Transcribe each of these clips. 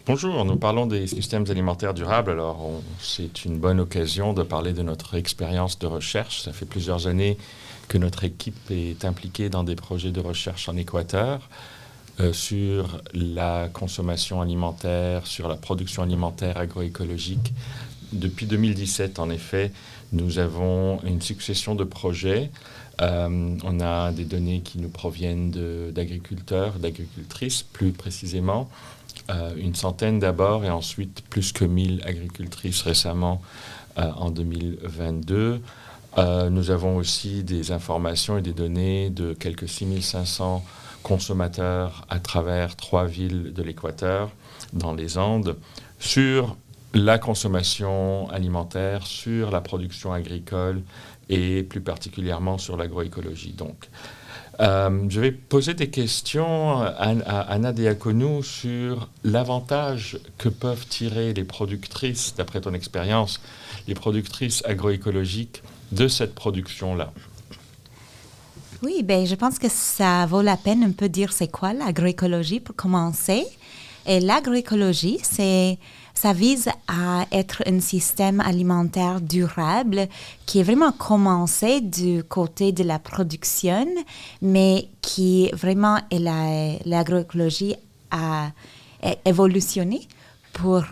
Bonjour, nous parlons des systèmes alimentaires durables. Alors, c'est une bonne occasion de parler de notre expérience de recherche. Ça fait plusieurs années que notre équipe est impliquée dans des projets de recherche en Équateur sur la consommation alimentaire, sur la production alimentaire agroécologique. Depuis 2017, en effet, nous avons une succession de projets. On a des données qui nous proviennent d'agriculteurs, d'agricultrices plus précisément. Une centaine d'abord et ensuite plus que 1000 agricultrices récemment en 2022. Nous avons aussi des informations et des données de quelques 6500 consommateurs à travers 3 villes de l'Équateur, dans les Andes, sur la consommation alimentaire, sur la production agricole et plus particulièrement sur l'agroécologie. Donc, je vais poser des questions à Anna Diaconou sur l'avantage que peuvent tirer les productrices, d'après ton expérience, les productrices agroécologiques de cette production-là. Oui, je pense que ça vaut la peine un peu dire c'est quoi l'agroécologie pour commencer. Et l'agroécologie, ça vise à être un système alimentaire durable qui est vraiment commencé du côté de la production, mais qui vraiment, l'agroécologie a évolutionné pour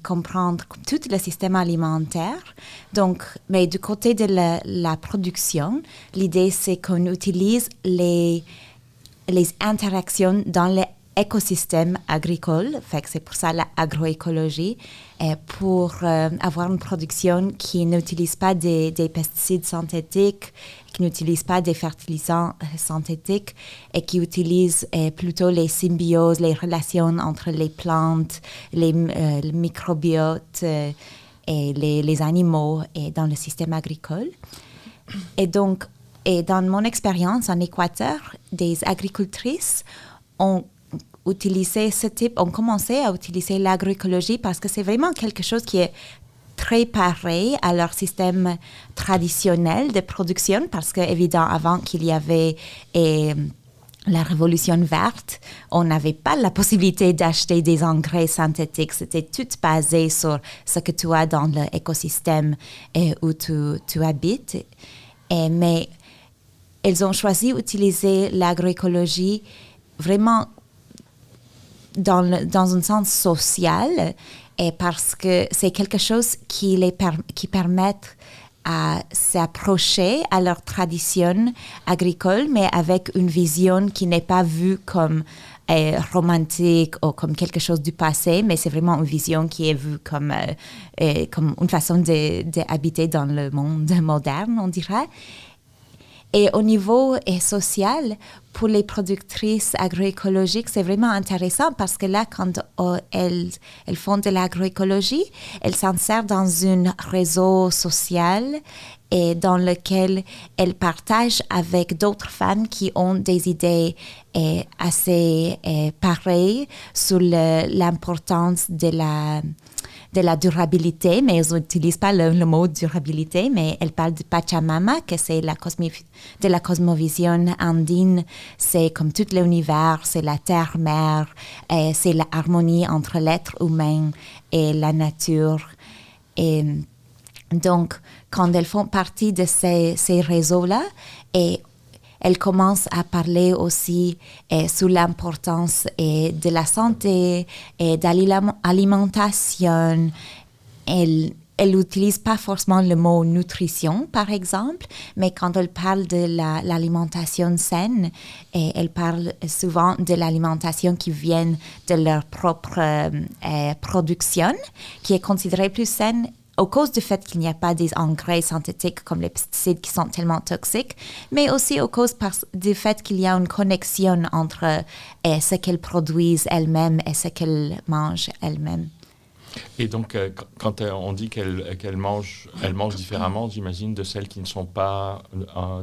comprendre tout le système alimentaire. Donc, mais du côté de la production, l'idée c'est qu'on utilise les interactions dans les écosystème agricole, fait que c'est pour ça l'agroécologie, pour avoir une production qui n'utilise pas des pesticides synthétiques, qui n'utilise pas des fertilisants synthétiques et qui utilise plutôt les symbioses, les relations entre les plantes, le microbiote et les animaux et dans le système agricole. Et donc, dans mon expérience en Équateur, des agricultrices ont commencé à utiliser l'agroécologie parce que c'est vraiment quelque chose qui est très pareil à leur système traditionnel de production parce que, évidemment, avant qu'il y avait la révolution verte, on n'avait pas la possibilité d'acheter des engrais synthétiques. C'était tout basé sur ce que tu as dans l'écosystème où tu habites. Mais elles ont choisi d'utiliser l'agroécologie vraiment dans un sens social, et parce que c'est quelque chose qui permet à s'approcher à leur tradition agricole, mais avec une vision qui n'est pas vue comme romantique ou comme quelque chose du passé, mais c'est vraiment une vision qui est vue comme une façon d'habiter dans le monde moderne, on dirait. Et au niveau social, pour les productrices agroécologiques, c'est vraiment intéressant parce que là, quand elles font de l'agroécologie, elles s'en servent dans un réseau social et dans lequel elles partagent avec d'autres femmes qui ont des idées assez pareilles sur l'importance de la durabilité, mais ils n'utilisent pas le mot durabilité, mais elles parlent de Pachamama, que c'est de la cosmovision andine, c'est comme tout l'univers, c'est la terre-mère, c'est l'harmonie entre l'être humain et la nature. Et donc, quand elles font partie de ces réseaux-là, et elle commence à parler aussi sur l'importance de la santé et de l'alimentation. Elle n'utilise pas forcément le mot nutrition, par exemple, mais quand elle parle de l'alimentation saine, elle parle souvent de l'alimentation qui vient de leur propre production, qui est considérée plus saine à cause du fait qu'il n'y a pas des engrais synthétiques comme les pesticides qui sont tellement toxiques, mais aussi à cause du fait qu'il y a une connexion entre ce qu'elles produisent elles-mêmes et ce qu'elles mangent elles-mêmes. Et donc, quand on dit qu'elles mangent différemment, j'imagine, de celles qui ne sont pas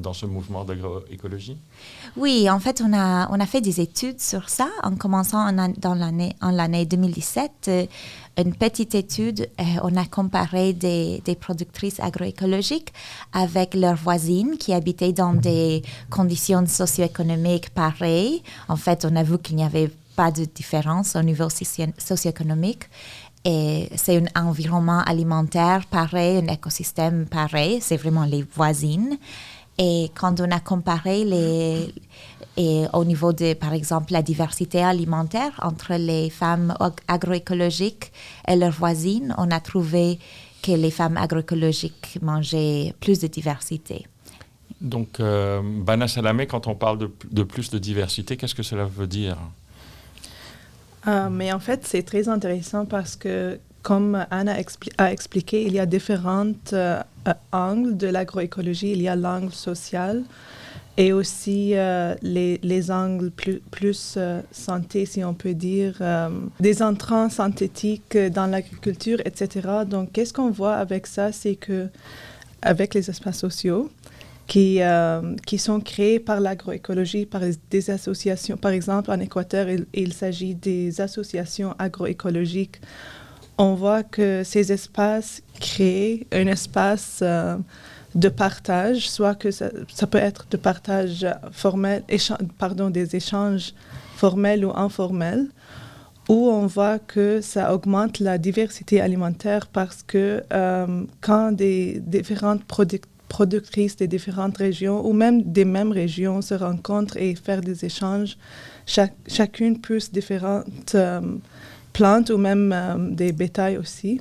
dans ce mouvement d'agroécologie? Oui, en fait, on a fait des études sur ça en commençant en l'année 2017. Une petite étude, on a comparé des productrices agroécologiques avec leurs voisines qui habitaient dans des conditions socio-économiques pareilles. En fait, on a vu qu'il n'y avait pas de différence au niveau socio-économique. Et c'est un environnement alimentaire pareil, un écosystème pareil, c'est vraiment les voisines. Et quand on a comparé et au niveau de, par exemple, la diversité alimentaire entre les femmes agroécologiques et leurs voisines, on a trouvé que les femmes agroécologiques mangeaient plus de diversité. Donc, Bana Salamé, quand on parle de plus de diversité, qu'est-ce que cela veut dire? Mais en fait, c'est très intéressant parce que, comme Anna a expliqué, il y a différents angles de l'agroécologie. Il y a l'angle social et aussi les angles plus santé, si on peut dire, des intrants synthétiques dans l'agriculture, etc. Donc, qu'est-ce qu'on voit avec ça? C'est que avec les espaces sociaux, qui sont créés par l'agroécologie, par des associations. Par exemple, en Équateur, il s'agit des associations agroécologiques. On voit que ces espaces créent un espace de partage, soit que ça peut être de partage formel, des échanges formels ou informels, où on voit que ça augmente la diversité alimentaire parce que quand des différentes productrices des différentes régions ou même des mêmes régions se rencontrent et faire des échanges. Chacune pousse différentes plantes ou même des bétails aussi.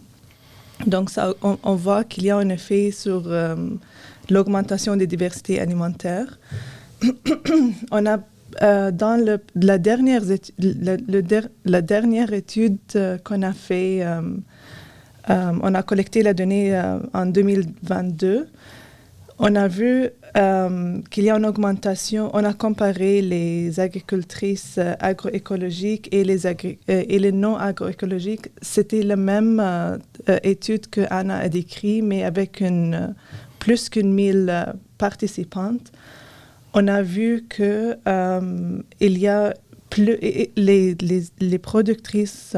Donc, on voit qu'il y a un effet sur l'augmentation des diversités alimentaires. On a, dans la dernière étude qu'on a fait, on a collecté la donnée en 2022. On a vu qu'il y a une augmentation. On a comparé les agricultrices agroécologiques et les non agroécologiques. C'était la même étude que Anna a décrite, mais avec plus qu'une 1000 participantes. On a vu que il y a les productrices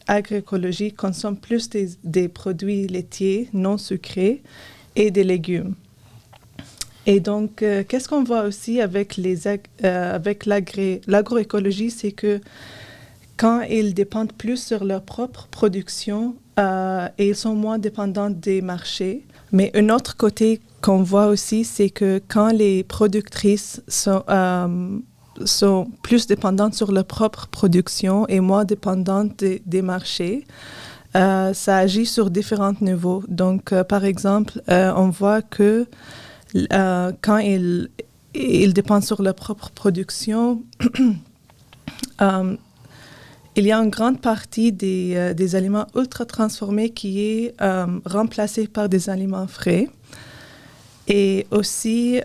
agroécologiques consomment plus des produits laitiers non sucrés et des légumes. Et donc, qu'est-ce qu'on voit aussi avec l'agroécologie, c'est que quand ils dépendent plus sur leur propre production, et ils sont moins dépendants des marchés. Mais un autre côté qu'on voit aussi, c'est que quand les productrices sont plus dépendantes sur leur propre production et moins dépendantes des marchés, ça agit sur différents niveaux. Donc, par exemple, on voit que quand ils dépendent sur leur propre production, il y a une grande partie des aliments ultra transformés qui est remplacée par des aliments frais. Et aussi,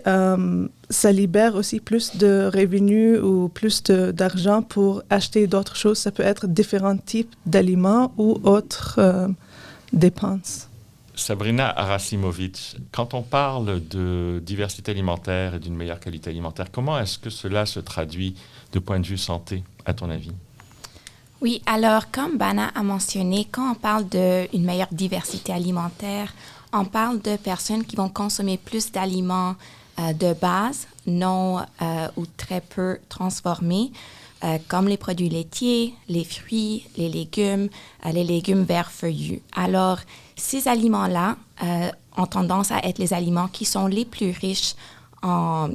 ça libère aussi plus de revenus ou plus d'argent pour acheter d'autres choses. Ça peut être différents types d'aliments ou autres dépenses. Sabrina Arasimovic, quand on parle de diversité alimentaire et d'une meilleure qualité alimentaire, comment est-ce que cela se traduit de point de vue santé, à ton avis? Oui, alors comme Bana a mentionné, quand on parle d'une meilleure diversité alimentaire, on parle de personnes qui vont consommer plus d'aliments de base, non ou très peu transformés, comme les produits laitiers, les fruits, les légumes verts feuillus. Alors, ces aliments-là ont tendance à être les aliments qui sont les plus riches en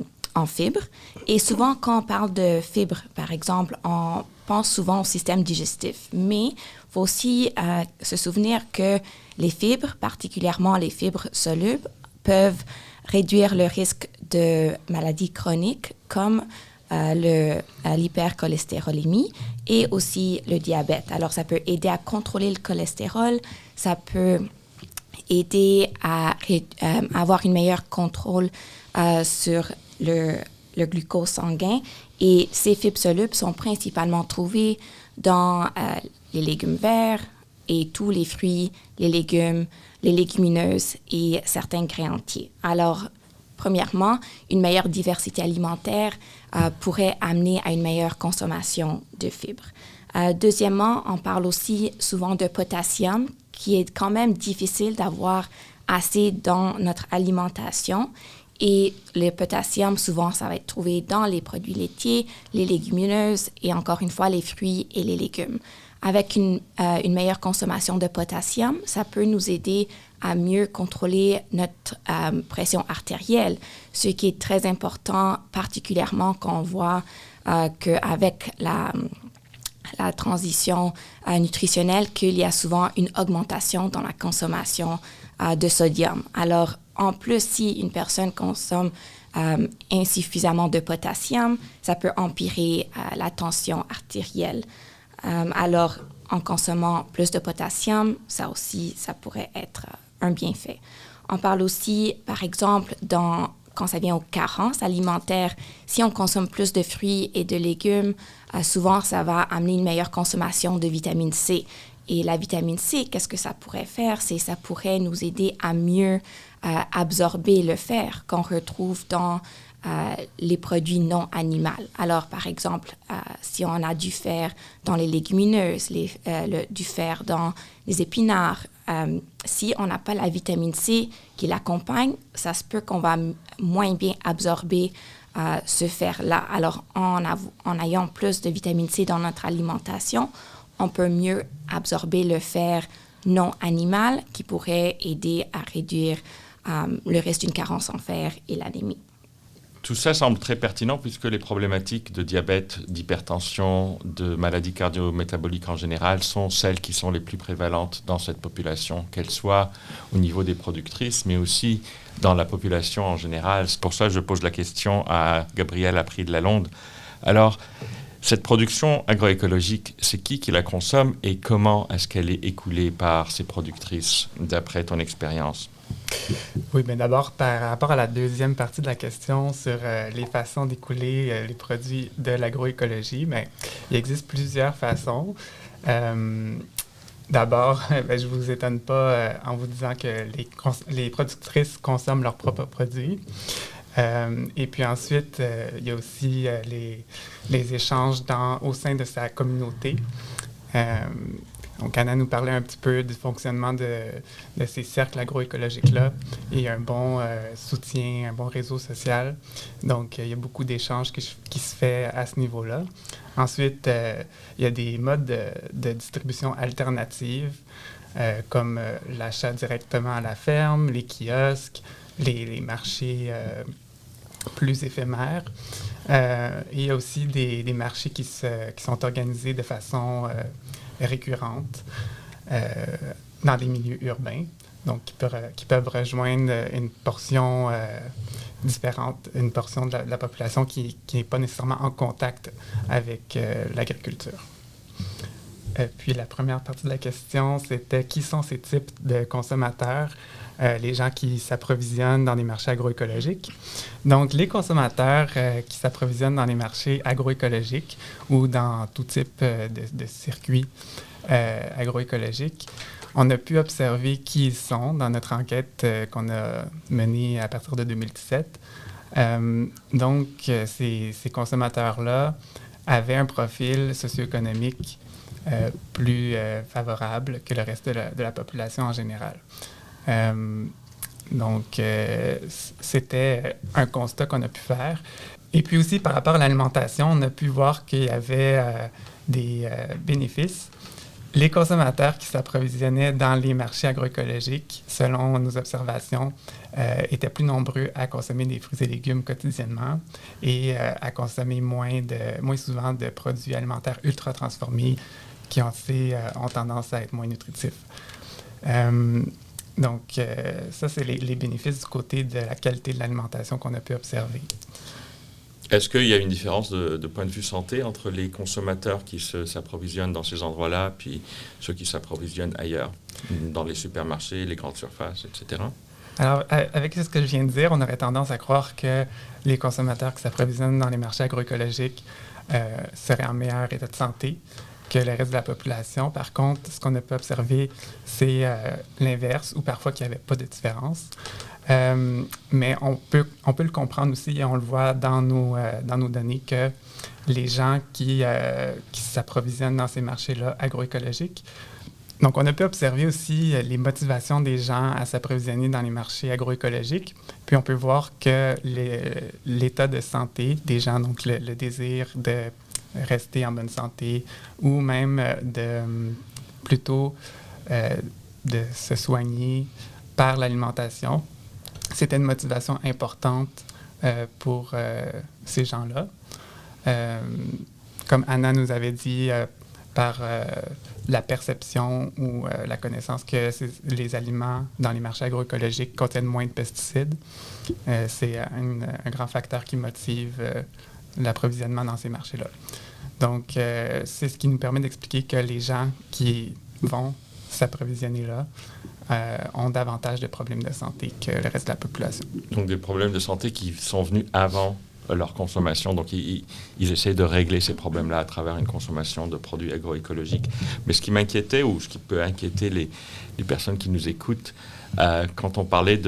fibres. Et souvent, quand on parle de fibres, par exemple, on pense souvent au système digestif. Mais il faut aussi se souvenir que les fibres, particulièrement les fibres solubles, peuvent réduire le risque de maladies chroniques comme l'hypercholestérolémie et aussi le diabète. Alors, ça peut aider à contrôler le cholestérol, ça peut aider à avoir une meilleure contrôle sur le glucose sanguin. Et ces fibres solubles sont principalement trouvées dans les légumes verts et tous les fruits, les légumes, les légumineuses et certains grains entiers. Alors, premièrement, une meilleure diversité alimentaire pourrait amener à une meilleure consommation de fibres. Deuxièmement, on parle aussi souvent de potassium, qui est quand même difficile d'avoir assez dans notre alimentation. Et le potassium, souvent, ça va être trouvé dans les produits laitiers, les légumineuses et encore une fois, les fruits et les légumes. Avec une meilleure consommation de potassium, ça peut nous aider à mieux contrôler notre pression artérielle, ce qui est très important, particulièrement quand on voit qu'avec la transition nutritionnelle, qu'il y a souvent une augmentation dans la consommation de sodium. Alors, en plus, si une personne consomme insuffisamment de potassium, ça peut empirer la tension artérielle. Alors, en consommant plus de potassium, ça pourrait être un bienfait. On parle aussi, par exemple, quand ça vient aux carences alimentaires, si on consomme plus de fruits et de légumes, souvent, ça va amener une meilleure consommation de vitamine C. Et la vitamine C, qu'est-ce que ça pourrait faire? Ça pourrait nous aider à mieux absorber le fer qu'on retrouve dans les produits non animaux. Alors, par exemple, si on a du fer dans les légumineuses, du fer dans les épinards, si on n'a pas la vitamine C qui l'accompagne, ça se peut qu'on va moins bien absorber ce fer-là. Alors, en ayant plus de vitamine C dans notre alimentation, on peut mieux absorber le fer non animal qui pourrait aider à réduire le risque d'une carence en fer et l'anémie. Tout ça semble très pertinent puisque les problématiques de diabète, d'hypertension, de maladies cardio-métaboliques en général sont celles qui sont les plus prévalentes dans cette population, qu'elles soient au niveau des productrices, mais aussi dans la population en général. C'est pour ça que je pose la question à Gabrielle Apry-de-Lalonde. Alors, cette production agroécologique, c'est qui la consomme et comment est-ce qu'elle est écoulée par ces productrices, d'après ton expérience? Oui, mais d'abord, par rapport à la deuxième partie de la question sur les façons d'écouler les produits de l'agroécologie, bien, il existe plusieurs façons. D'abord, je ne vous étonne pas en vous disant que les productrices consomment leurs propres produits. Et puis ensuite, il y a aussi les échanges au sein de sa communauté. Donc, Anna nous parlait un petit peu du fonctionnement de ces cercles agroécologiques-là et un bon soutien, un bon réseau social. Donc, il y a beaucoup d'échanges qui se fait à ce niveau-là. Ensuite, il y a des modes de distribution alternatives comme l'achat directement à la ferme, les kiosques, les marchés plus éphémères. Il y a aussi des marchés qui sont organisés de façon récurrente dans des milieux urbains, donc qui peuvent rejoindre une portion différente, une portion de la population qui n'est pas nécessairement en contact avec l'agriculture. Puis la première partie de la question, c'était qui sont ces types de consommateurs? Les gens qui s'approvisionnent dans les marchés agroécologiques. Donc, les consommateurs qui s'approvisionnent dans les marchés agroécologiques ou dans tout type de circuits agroécologiques, on a pu observer qui ils sont dans notre enquête qu'on a menée à partir de 2017. Donc, ces consommateurs-là avaient un profil socio-économique plus favorable que le reste de la population en général. Donc, c'était un constat qu'on a pu faire. Et puis aussi, par rapport à l'alimentation, on a pu voir qu'il y avait des bénéfices. Les consommateurs qui s'approvisionnaient dans les marchés agroécologiques, selon nos observations, étaient plus nombreux à consommer des fruits et légumes quotidiennement et à consommer moins souvent de produits alimentaires ultra transformés qui ont tendance à être moins nutritifs. Donc, ça, c'est les bénéfices du côté de la qualité de l'alimentation qu'on a pu observer. Est-ce qu'il y a une différence de point de vue santé entre les consommateurs qui s'approvisionnent dans ces endroits-là puis ceux qui s'approvisionnent ailleurs, dans les supermarchés, les grandes surfaces, etc.? Alors, avec ce que je viens de dire, on aurait tendance à croire que les consommateurs qui s'approvisionnent dans les marchés agroécologiques seraient en meilleur état de santé que le reste de la population. Par contre, ce qu'on a pu observer, c'est l'inverse, ou parfois qu'il n'y avait pas de différence. Mais on peut le comprendre aussi, et on le voit dans nos données, que les gens qui s'approvisionnent dans ces marchés-là agroécologiques Donc, on a pu observer aussi les motivations des gens à s'approvisionner dans les marchés agroécologiques. Puis, on peut voir que l'état de santé des gens, donc le désir de rester en bonne santé ou même de se soigner par l'alimentation, c'était une motivation importante pour ces gens-là. Comme Anna nous avait dit, par la perception ou la connaissance que les aliments dans les marchés agroécologiques contiennent moins de pesticides. C'est un grand facteur qui motive l'approvisionnement dans ces marchés-là. Donc, c'est ce qui nous permet d'expliquer que les gens qui vont s'approvisionner là ont davantage de problèmes de santé que le reste de la population. Donc, des problèmes de santé qui sont venus avant leur consommation. Donc, ils essaient de régler ces problèmes-là à travers une consommation de produits agroécologiques. Mais ce qui m'inquiétait, ou ce qui peut inquiéter les personnes qui nous écoutent, quand on parlait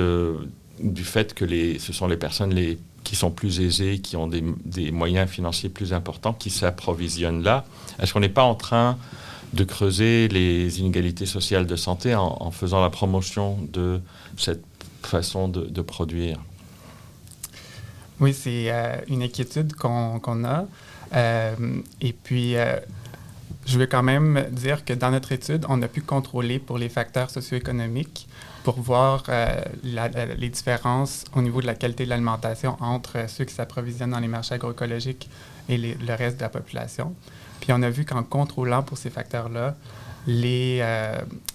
du fait que ce sont les personnes qui sont plus aisées, qui ont des moyens financiers plus importants, qui s'approvisionnent là, est-ce qu'on n'est pas en train de creuser les inégalités sociales de santé en faisant la promotion de cette façon de produire? Oui, c'est une inquiétude qu'on a. Et puis, je veux quand même dire que dans notre étude, on a pu contrôler pour les facteurs socio-économiques pour voir les différences au niveau de la qualité de l'alimentation entre ceux qui s'approvisionnent dans les marchés agroécologiques et le reste de la population. Puis, on a vu qu'en contrôlant pour ces facteurs-là, les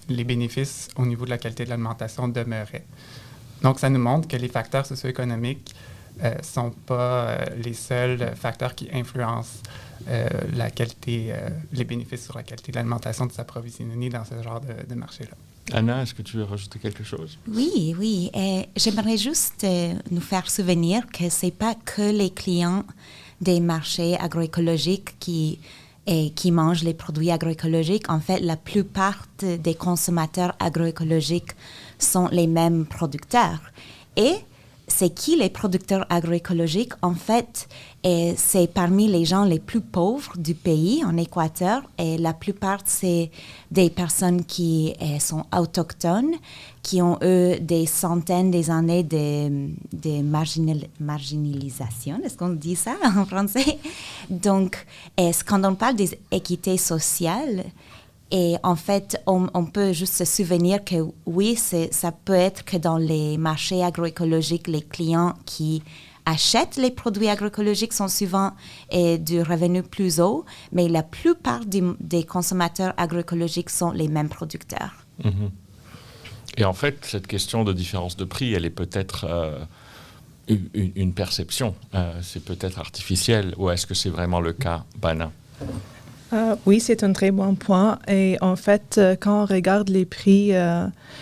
bénéfices au niveau de la qualité de l'alimentation demeuraient. Donc, ça nous montre que les facteurs socio-économiques ne sont pas les seuls facteurs qui influencent la qualité, les bénéfices sur la qualité de l'alimentation de s'approvisionner dans ce genre de marché-là. Anna, est-ce que tu veux rajouter quelque chose? Oui. J'aimerais juste nous faire souvenir que ce n'est pas que les clients des marchés agroécologiques qui mangent les produits agroécologiques. En fait, la plupart des consommateurs agroécologiques sont les mêmes producteurs. Et c'est qui les producteurs agroécologiques? En fait, c'est parmi les gens les plus pauvres du pays, en Équateur. Et la plupart, c'est des personnes qui sont autochtones, qui ont eu des centaines d'années de marginalisation. Est-ce qu'on dit ça en français? Donc, quand on parle d'équité sociale, et en fait, on peut juste se souvenir que oui, ça peut être que dans les marchés agroécologiques, les clients qui achètent les produits agroécologiques sont souvent du revenu plus haut, mais la plupart des consommateurs agroécologiques sont les mêmes producteurs. Mm-hmm. Et en fait, cette question de différence de prix, elle est peut-être une perception. C'est peut-être artificiel, ou est-ce que c'est vraiment le cas, Bana? Oui, c'est un très bon point. Et en fait, quand on regarde les prix,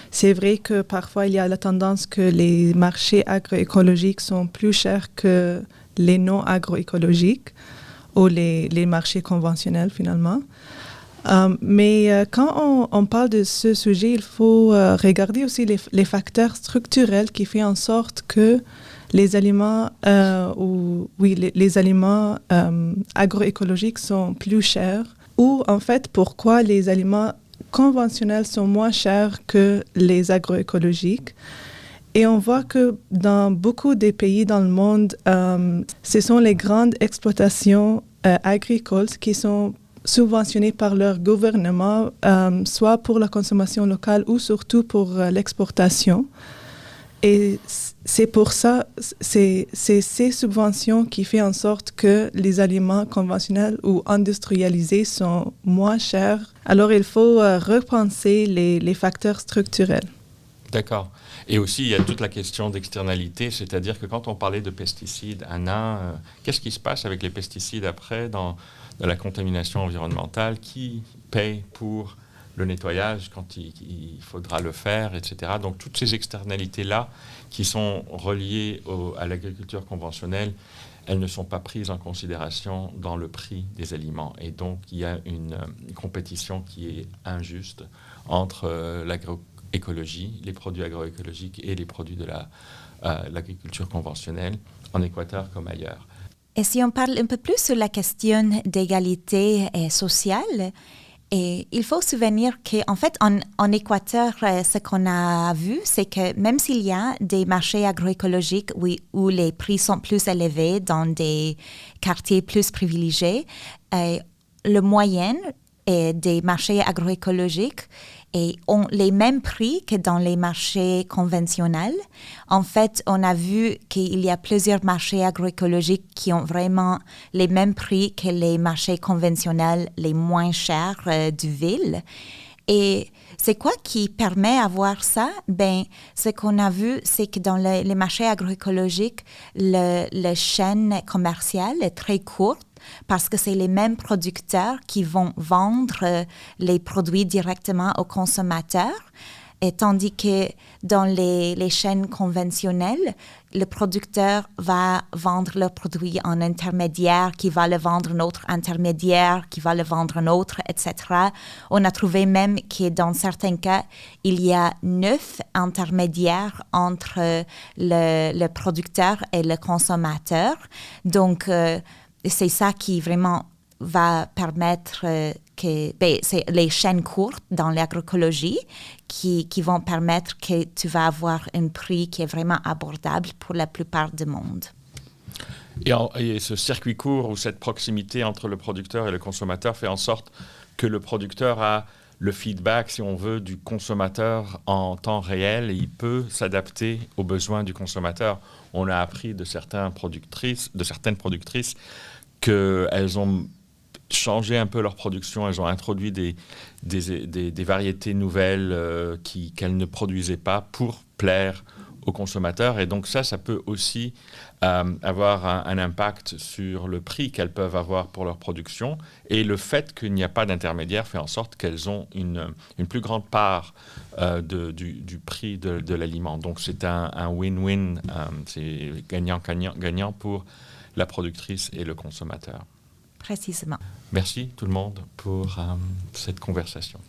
c'est vrai que parfois il y a la tendance que les marchés agroécologiques sont plus chers que les non agroécologiques ou les marchés conventionnels finalement. Mais quand on parle de ce sujet, il faut regarder aussi les facteurs structurels qui font en sorte que les aliments, les aliments agroécologiques sont plus chers, ou en fait pourquoi les aliments conventionnels sont moins chers que les agroécologiques. Et on voit que dans beaucoup des pays dans le monde, ce sont les grandes exploitations agricoles qui sont subventionnées par leur gouvernement, soit pour la consommation locale ou surtout pour l'exportation. Et c'est pour ça, c'est ces subventions qui font en sorte que les aliments conventionnels ou industrialisés sont moins chers. Alors, il faut repenser les facteurs structurels. D'accord. Et aussi, il y a toute la question d'externalité, c'est-à-dire que quand on parlait de pesticides, Anna, qu'est-ce qui se passe avec les pesticides après dans la contamination environnementale? Qui paye pour le nettoyage quand il faudra le faire, etc. Donc, toutes ces externalités-là qui sont reliées à l'agriculture conventionnelle, elles ne sont pas prises en considération dans le prix des aliments. Et donc, il y a une compétition qui est injuste entre l'agroécologie, les produits agroécologiques et les produits de l'agriculture conventionnelle, en Équateur comme ailleurs. Et si on parle un peu plus sur la question d'égalité sociale, Et il faut se souvenir qu'en fait, en Équateur, ce qu'on a vu, c'est que même s'il y a des marchés agroécologiques où les prix sont plus élevés dans des quartiers plus privilégiés, le moyenne des marchés agroécologiques ont les mêmes prix que dans les marchés conventionnels. En fait, on a vu qu'il y a plusieurs marchés agroécologiques qui ont vraiment les mêmes prix que les marchés conventionnels les moins chers du ville. Et c'est quoi qui permet d'avoir ça? Ben, ce qu'on a vu, c'est que dans les marchés agroécologiques, la chaîne commerciale est très courte, parce que c'est les mêmes producteurs qui vont vendre les produits directement aux consommateurs, et tandis que dans les chaînes conventionnelles, le producteur va vendre le produit à un intermédiaire qui va le vendre à un autre intermédiaire, qui va le vendre à un autre, etc. On a trouvé même que dans certains cas, il y a 9 intermédiaires entre le producteur et le consommateur. Donc, c'est ça qui vraiment va permettre c'est les chaînes courtes dans l'agroécologie qui vont permettre que tu vas avoir un prix qui est vraiment abordable pour la plupart du monde. Et ce circuit court ou cette proximité entre le producteur et le consommateur fait en sorte que le producteur a le feedback, si on veut, du consommateur en temps réel et il peut s'adapter aux besoins du consommateur. On a appris de certaines productrices qu'elles ont changé un peu leur production, elles ont introduit des variétés nouvelles qu'elles ne produisaient pas pour plaire aux consommateurs. Et donc ça peut aussi avoir un impact sur le prix qu'elles peuvent avoir pour leur production. Et le fait qu'il n'y a pas d'intermédiaire fait en sorte qu'elles ont une plus grande part du prix de l'aliment. Donc c'est un win-win, c'est gagnant pour la productrice et le consommateur. Précisément. Merci tout le monde pour cette conversation.